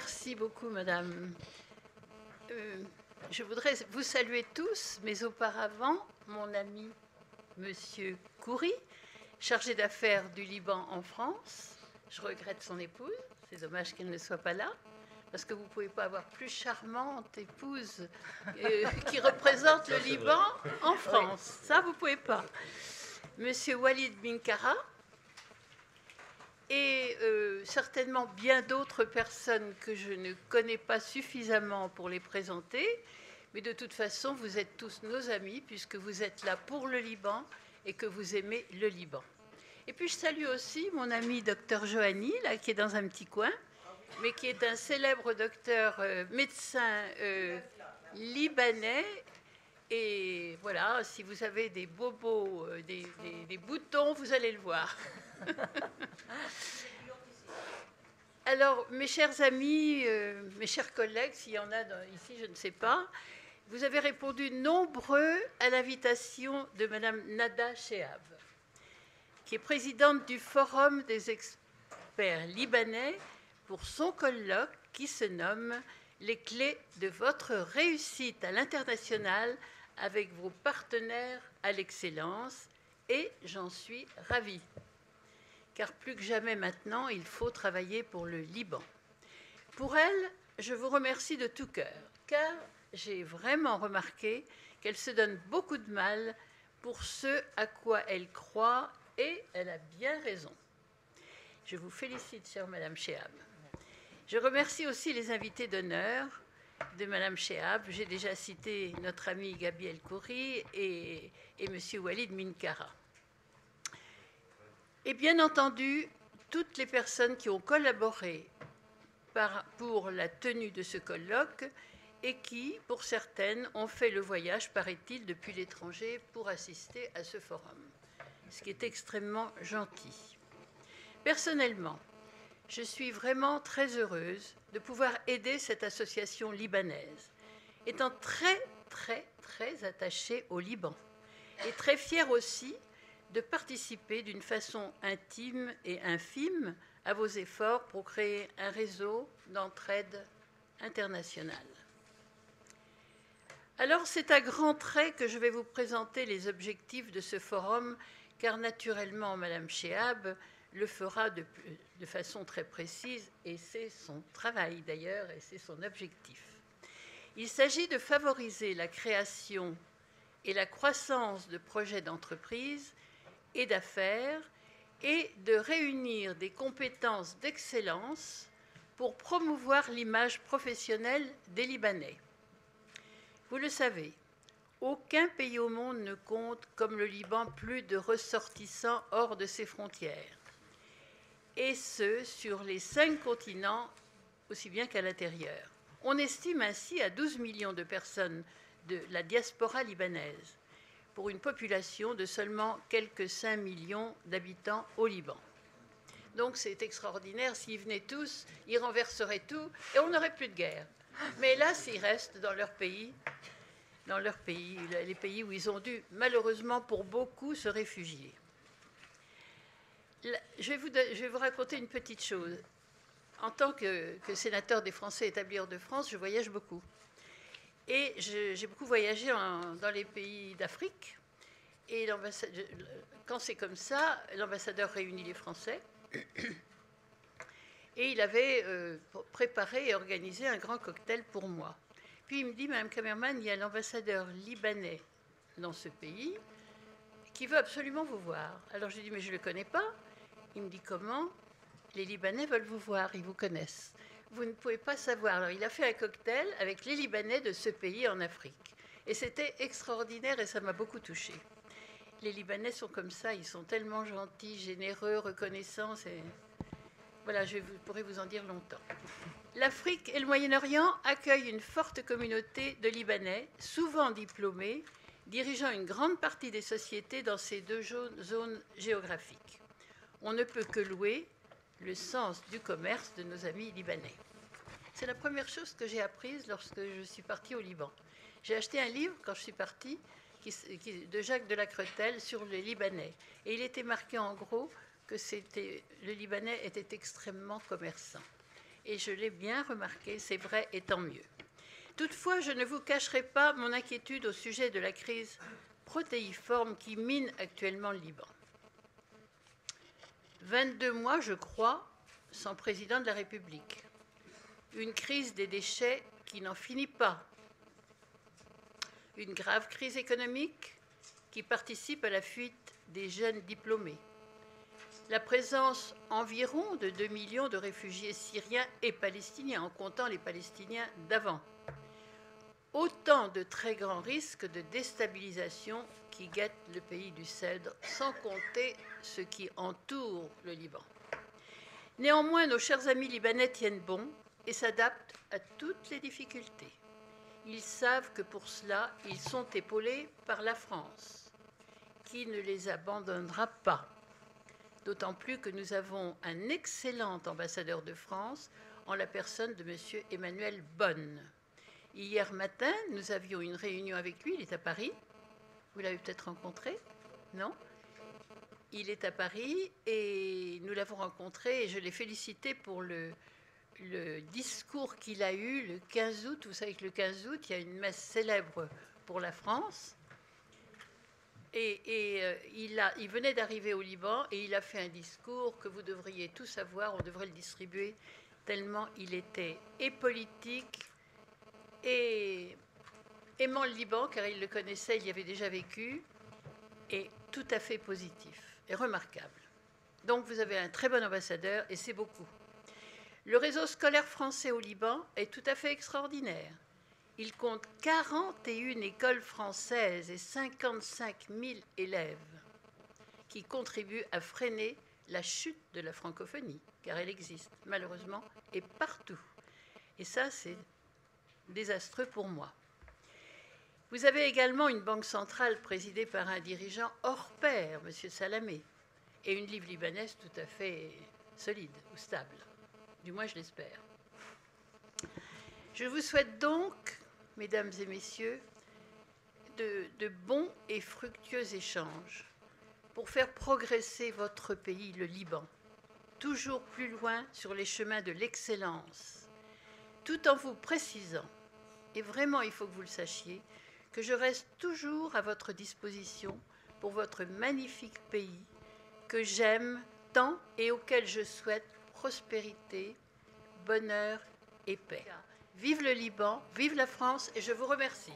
Merci beaucoup, madame. Je voudrais vous saluer tous, mais auparavant, mon ami monsieur Khoury, chargé d'affaires du Liban en France. Je regrette son épouse, c'est dommage qu'elle ne soit pas là, parce que vous ne pouvez pas avoir plus charmante épouse qui représente le Liban en France. Ça, vous ne pouvez pas. Monsieur Walid Minkara, et certainement bien d'autres personnes que je ne connais pas suffisamment pour les présenter, mais de toute façon, vous êtes tous nos amis, puisque vous êtes là pour le Liban et que vous aimez le Liban. Et puis je salue aussi mon ami docteur Johanny, là, qui est dans un petit coin, mais qui est un célèbre docteur médecin libanais. Et voilà, si vous avez des bobos, des boutons, vous allez le voir. Alors, mes chers amis, mes chers collègues, s'il y en a ici, je ne sais pas, vous avez répondu nombreux à l'invitation de Madame Nada Chehab, qui est présidente du Forum des experts libanais pour son colloque qui se nomme « Les clés de votre réussite à l'international avec vos partenaires à l'excellence » et j'en suis ravie. Car plus que jamais maintenant, il faut travailler pour le Liban. Pour elle, je vous remercie de tout cœur, car j'ai vraiment remarqué qu'elle se donne beaucoup de mal pour ce à quoi elle croit, et elle a bien raison. Je vous félicite, chère Madame Chehab. Je remercie aussi les invités d'honneur de Madame Chehab. J'ai déjà cité notre ami Gabi El Khoury et Monsieur Walid Minkara. Et bien entendu, toutes les personnes qui ont collaboré pour la tenue de ce colloque et qui, pour certaines, ont fait le voyage, paraît-il, depuis l'étranger pour assister à ce forum, ce qui est extrêmement gentil. Personnellement, je suis vraiment très heureuse de pouvoir aider cette association libanaise, étant très, très, très attachée au Liban et très fière aussi de participer d'une façon intime et infime à vos efforts pour créer un réseau d'entraide internationale. Alors, c'est à grands traits que je vais vous présenter les objectifs de ce forum, car naturellement, Madame Chehab le fera de façon très précise, et c'est son travail d'ailleurs, et c'est son objectif. Il s'agit de favoriser la création et la croissance de projets d'entreprise et d'affaires et de réunir des compétences d'excellence pour promouvoir l'image professionnelle des Libanais. Vous le savez, aucun pays au monde ne compte, comme le Liban, plus de ressortissants hors de ses frontières, et ce, sur les 5 continents, aussi bien qu'à l'intérieur. On estime ainsi à 12 millions de personnes de la diaspora libanaise, pour une population de seulement quelques 5 millions d'habitants au Liban. Donc c'est extraordinaire, s'ils venaient tous, ils renverseraient tout et on n'aurait plus de guerre. Mais là, s'ils restent dans leur pays, les pays où ils ont dû, malheureusement pour beaucoup, se réfugier. Je vais vous raconter une petite chose. En tant que sénateur des Français établis hors de France, je voyage beaucoup. Et j'ai beaucoup voyagé dans les pays d'Afrique. Et quand c'est comme ça, l'ambassadeur réunit les Français. Et il avait préparé et organisé un grand cocktail pour moi. Puis il me dit, Madame Kamerman, il y a l'ambassadeur libanais dans ce pays qui veut absolument vous voir. Alors je lui dis, mais je ne le connais pas. Il me dit, comment? Les Libanais veulent vous voir, ils vous connaissent. Vous ne pouvez pas savoir. Alors il a fait un cocktail avec les Libanais de ce pays en Afrique. Et c'était extraordinaire et ça m'a beaucoup touchée. Les Libanais sont comme ça, ils sont tellement gentils, généreux, reconnaissants. Voilà, je pourrais vous en dire longtemps. L'Afrique et le Moyen-Orient accueillent une forte communauté de Libanais, souvent diplômés, dirigeant une grande partie des sociétés dans ces deux zones géographiques. On ne peut que louer le sens du commerce de nos amis libanais. C'est la première chose que j'ai apprise lorsque je suis partie au Liban. J'ai acheté un livre quand je suis partie de Jacques de Lacretelle sur les Libanais. Et il était marqué en gros que le Libanais était extrêmement commerçant. et je l'ai bien remarqué, c'est vrai, et tant mieux. Toutefois, je ne vous cacherai pas mon inquiétude au sujet de la crise protéiforme qui mine actuellement le Liban. 22 mois, je crois, sans président de la République. Une crise des déchets qui n'en finit pas. Une grave crise économique qui participe à la fuite des jeunes diplômés. La présence environ de 2 millions de réfugiés syriens et palestiniens, en comptant les Palestiniens d'avant. Autant de très grands risques de déstabilisation qui guettent le pays du Cèdre, sans compter ce qui entoure le Liban. Néanmoins, nos chers amis libanais tiennent bon et s'adaptent à toutes les difficultés. Ils savent que pour cela, ils sont épaulés par la France, qui ne les abandonnera pas. D'autant plus que nous avons un excellent ambassadeur de France en la personne de M. Emmanuel Bonne. Hier matin, nous avions une réunion avec lui, il est à Paris. Vous l'avez peut-être rencontré? Non? Il est à Paris et nous l'avons rencontré et je l'ai félicité pour le discours qu'il a eu le 15 août. Vous savez que le 15 août, il y a une messe célèbre pour la France. Il venait d'arriver au Liban et il a fait un discours que vous devriez tous savoir, on devrait le distribuer, tellement il était et politique et aimant le Liban, car il le connaissait, il y avait déjà vécu, et tout à fait positif et remarquable. Donc vous avez un très bon ambassadeur et c'est beaucoup. Le réseau scolaire français au Liban est tout à fait extraordinaire. Il compte 41 écoles françaises et 55 000 élèves qui contribuent à freiner la chute de la francophonie, car elle existe malheureusement et partout. Et ça, c'est désastreux pour moi. Vous avez également une banque centrale présidée par un dirigeant hors pair, M. Salamé, et une livre libanaise tout à fait solide ou stable. Du moins, je l'espère. Je vous souhaite donc, mesdames et messieurs, de bons et fructueux échanges pour faire progresser votre pays, le Liban, toujours plus loin sur les chemins de l'excellence, tout en vous précisant, et vraiment il faut que vous le sachiez, que je reste toujours à votre disposition pour votre magnifique pays que j'aime tant et auquel je souhaite prospérité, bonheur et paix. Vive le Liban, vive la France et je vous remercie.